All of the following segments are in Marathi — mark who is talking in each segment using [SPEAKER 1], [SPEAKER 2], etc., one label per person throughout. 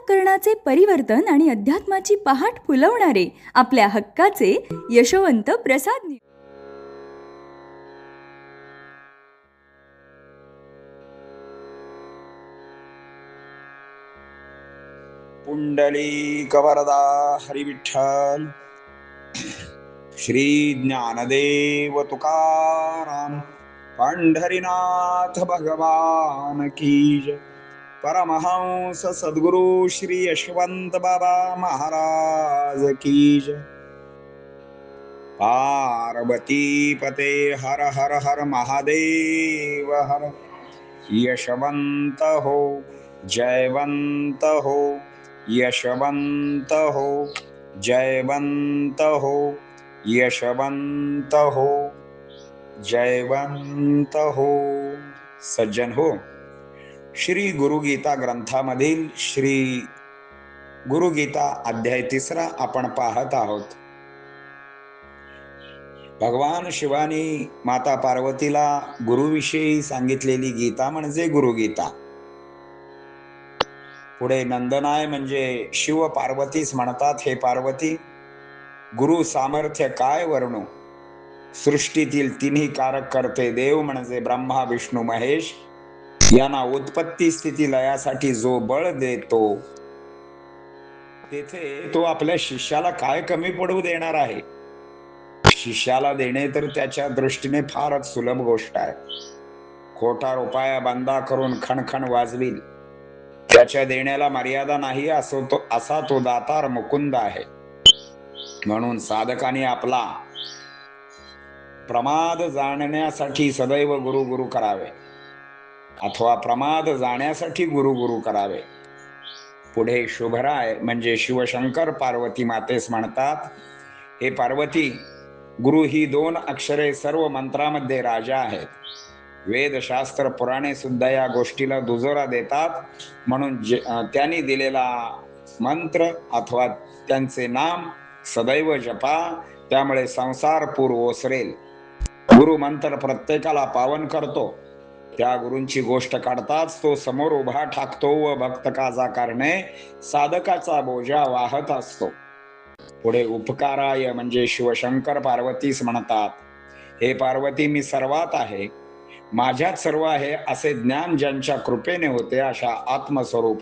[SPEAKER 1] अंतःकरणाचे परिवर्तन आणि अध्यात्माची पहाट फुलवणारे आपल्या हक्काचे यशवंत प्रसाद
[SPEAKER 2] पुंडलिक वरदा हरिविठ्ठल. श्री ज्ञानदेव तुकाराम पंढरीनाथ भगवान की जय. परमहंस सद्गुरु श्री यशवंत बाबा महाराज की जय. पार्वती पते हर हर हर महादेव हर. यशवंत हो, जयवंत हो, यशवंत हो, जयवंत हो, यशवंत हो, जयवंत हो. सज्जन हो, श्री गुरुगीता ग्रंथामधील श्री गुरुगीता अध्याय 3 आपण पाहत आहोत. भगवान शिवानी माता पार्वतीला गुरुविषयी सांगितलेली गीता म्हणजे गुरुगीता. पुढे नंदनाय म्हणजे शिव पार्वतीस म्हणतात, हे पार्वती, गुरु सामर्थ्य काय वर्णू. सृष्टीतील तिन्ही कारक करते देव म्हणजे ब्रह्मा विष्णू महेश यांना उत्पत्ती स्थिती लयासाठी जो बळ देतो, तेथे तो आपल्या शिष्याला काय कमी पडू देणार आहे. शिष्याला देणे तर त्याच्या दृष्टीने फारच सुलभ गोष्ट आहे. खोटा रुपया बंदा करून खणखण वाजवील, त्याच्या देण्याला मर्यादा नाही असा तो दातार मुकुंद आहे. म्हणून साधकाने आपला प्रमाद जाणण्यासाठी सदैव गुरु गुरु करावे, अथवा प्रमाद जाण्यासाठी गुरु गुरु करावे. पुढे शुभराय म्हणजे शिवशंकर पार्वती मातेस म्हणतात, हे पार्वती, गुरु ही 2 अक्षरे सर्व मंत्रामध्ये राजा आहेत. वेदशास्त्र पुराणे सुद्धा या गोष्टीला दुजोरा देतात. म्हणून त्यांनी दिलेला मंत्र अथवा त्यांचे नाम सदैव जपा, त्यामुळे संसार पूर ओसरेल. गुरु मंत्र प्रत्येकाला पावन करतो. त्या गुरूंची गोष्ट काढताच तो समोर उभा ठाकतो व भक्त काजा करणे साधकाचा बोजा वाहत असतो. पुढे उपकाराय म्हणजे शिवशंकर पार्वतीस म्हणतात, हे पार्वती, मी सर्वात आहे, माझ्यात सर्व आहे असे ज्ञान ज्यांच्या कृपेने होते अशा आत्मस्वरूप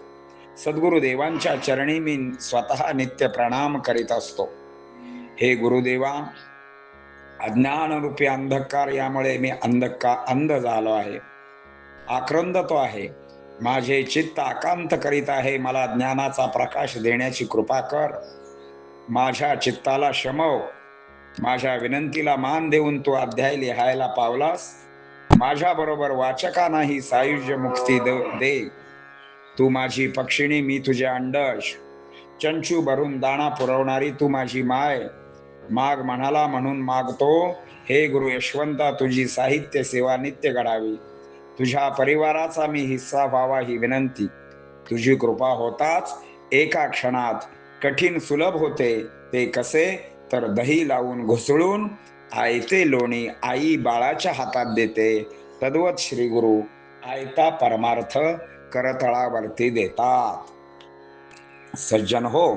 [SPEAKER 2] सद्गुरुदेवांच्या चरणी मी स्वतः नित्य प्रणाम करीत असतो. हे गुरुदेवा, अज्ञानरूपी अंधकार यामुळे मी अंध झालो आहे, आक्रंदतो आहे. माझे चित्त आकांत करीत आहे. मला ज्ञानाचा प्रकाश देण्याची कृपा कर. माझ्या चित्ताला शमव. माझ्या विनंतीला मान देऊन तू अध्याय लिहायला पावलास. माझ्या बरोबर वाचकांनाही सायुज्य मुक्ती दे. तू माझी पक्षिणी, मी तुझे अंडश. चंचू भरून दाणा पुरवणारी तू माझी माय. माग म्हणाला म्हणून मागतो, हे गुरु यशवंता, तुझी साहित्य सेवा नित्य घडावी. तुझ्या परिवाराचा मी हिस्सा व्हावा ही विनंती. तुझी कृपा होताच एका क्षणात कठीण सुलभ होते. ते कसे तर दही लावून घुसळून आयते लोणी आई बाळाच्या हातात देते, तद्वत श्री गुरु आयता परमार्थ करतळावरती देतात. सज्जन हो,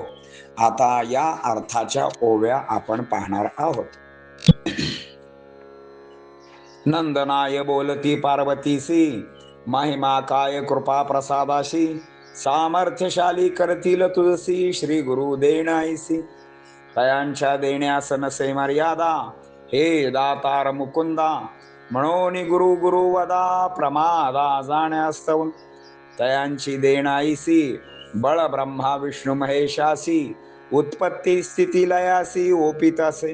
[SPEAKER 2] आता या अर्थाच्या ओव्या आपण पाहणार आहोत. नंदनाय बोलती पार्वतीसी, महिमा काय कृपा प्रसादाशी. सामर्थ्यशाली करतील तुझसी श्री गुरु देणाईसी. तयांच्या देण्यास नसे मर्यादा, हे दातार मुकुंदा. म्हणून गुरु गुरु वदा, प्रमादा जाण्यास्तव. तयांची देणाईसी बळ ब्रह्मा विष्णू महेशासी. उत्पत्ती स्थिती लयासी ओपित असे.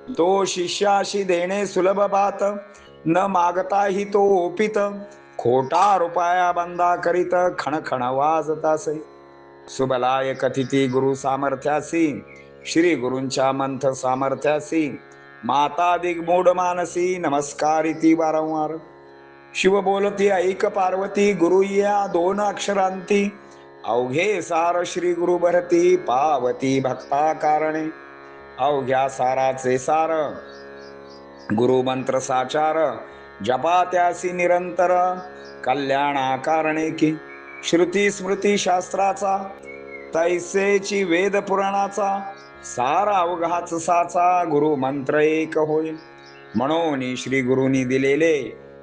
[SPEAKER 2] तो शिष्याशी देणे सुलभ बात, न मागताही तो ओपित. खोटा रुपया बंदा करीत खणखण वाजतासे. सुबलाय कथिती गुरु सामर्थ्यासी, श्री गुरूंच्या मंथ सामर्थ्यासी. माता दिग्मूढ मानसी, नमस्कारिती वारंवार. शिव बोलती ऐक पार्वती, गुरु या 2 अक्षरांती. अवघे सार श्री गुरु भरती, पावती भक्ता कारणे. अवघ्या साराचे सार गुरु मंत्र साचार. जपा त्यासी निरंतर, कल्याणा कारणे की. श्रुती स्मृती शास्त्राचा तैसेची वेद पुराणाचा सारा अवघाच साचा गुरु मंत्र एक होय. म्हणून श्री गुरुनी दिलेले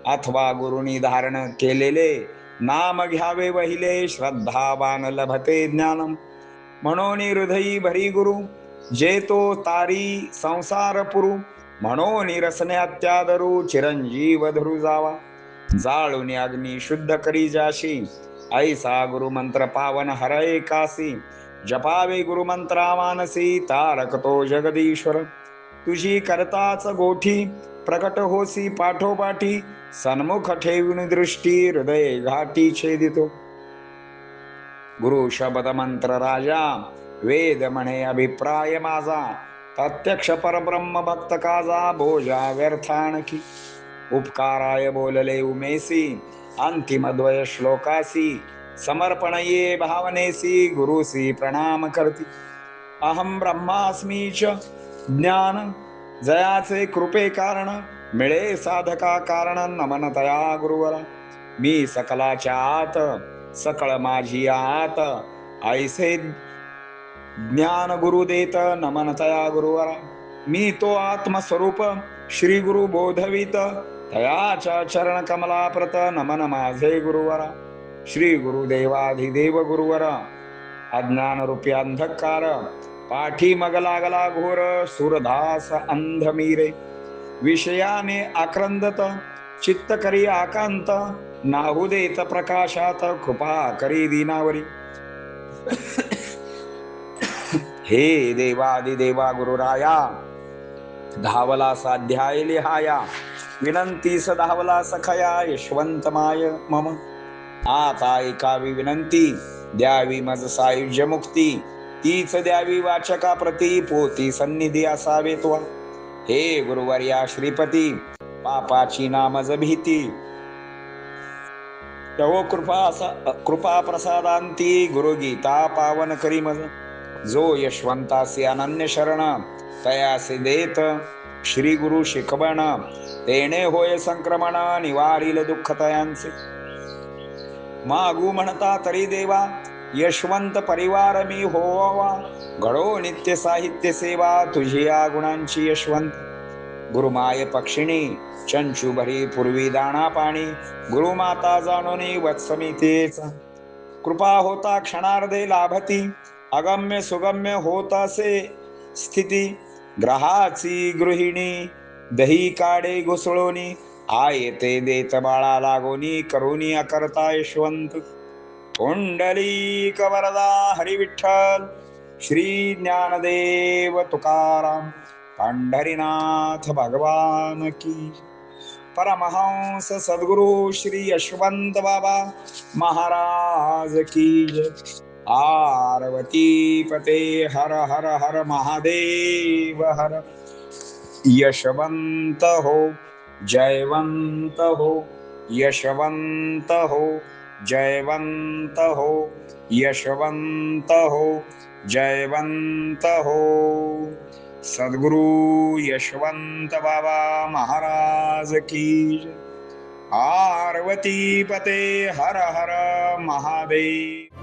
[SPEAKER 2] अथवा गुरुनी धारण केलेले नाम घ्यावे वहिले, श्रद्धावान लभते ज्ञानम. म्हणून हृदयी भरी गुरु जे तो तारी संसार पुरू. म्हणून रसने त्यादरू चिरंजीव धरू जावा. जाळून अग्नी शुद्ध करी जाशी, ऐसा गुरुमंत्र पावन हरये कासी. जपावे गुरुमंत्रा मानसी, तारक तो जगदीश्वर. तुझी करताच गोठी प्रकट होसी पाठोपाठी. सन्मुख ठेवून दृष्टी हृदय घाटी छेदितो. गुरु शब्द मंत्र राजा, वेद म्हणे अभिप्राय माझा. प्रत्यक्ष परब्रह्म भक्त काजा, बोजा व्यर्थानकी. उपकाराय बोलले उमेसी, अंतिम द्वय श्लोकासी. समर्पण ये भावनेसी, गुरुसी प्रणाम करती. अहम ब्रह्मास्मी च ज्ञान, जयाचे कृपे कारण. मिळे साधका कारण, नमन तया गुरुवरा. मी सकलाच्या आत, सकळ माझी आत. ऐसे ज्ञान गुरु देत, नमन तया गुरुवरा. मी तो आत्मस्वरूप श्री गुरु बोधवित. तयाच्या चरण कमलाप्रत, नमन माझे गुरुवरा. श्री गुरुदेवाधिदेव गुरुवरा. अज्ञान रूपी अंधकार पाठी मग लागला घोर. सुरदास अंध मीरे, विषयाने आक्रंदत. चित्त करी आकांत, नाहू देत प्रकाशात. कृपा करी दीनावरी. हे देवादिदेवा गुरुराया, धावला साध्याय लिहाया. विनंतीस धावला सखया, यशवंत माय मम. आता एकावी विनंती, द्यावी मज सायुज्य मुक्ती. तीच द्यावी वाचका प्रती, पोती सन्निधी असावे त्वा. हे गुरुवर्या श्रीपती, पापाची नामज भीती. तव कृपा प्रसादांती, गुरुगीता पावन करी मज. जो यशवंतासी अनन्य शरण, तयासे देत श्री गुरु शिकवण. तेणे होय संक्रमण, निवारील दुःख तयांचे. मागू म्हणता तरी देवा, यशवंत परिवार मी होवा. घडो नित्य साहित्य सेवा, तुझी या गुणांची यशवंत. गुरुमाय पक्षिणी, चंचू भरी पूर्वी दाणा पाणी. गुरुमाता जाणोनी वत्समी तेच. कृपा होता क्षणार्धे लाभती, अगम्य सुगम्य होत असे स्थिती. ग्रहाची गृहिणी, दही काढे घुसळोनी. आये ते देत बाळा लागोनी, करोनी अकर्ता यशवंत. कुंडलीक वरदा हरी विठ्ठल, श्री ज्ञानदेव तुकाराम. पंढरीनाथ भगवान की. परमहंस सद्गुरु श्री यशवंत बाबा महाराज की जय. आरवती पते हर हर हर महादेव हर. यशवंत हो, जयवंत हो. यशवंत हो, जयवंत हो. यशवंत हो, जयवंत हो. सद्गुरु यशवंत बाबा महाराज की जय. आरवती पते हर हर महादेव.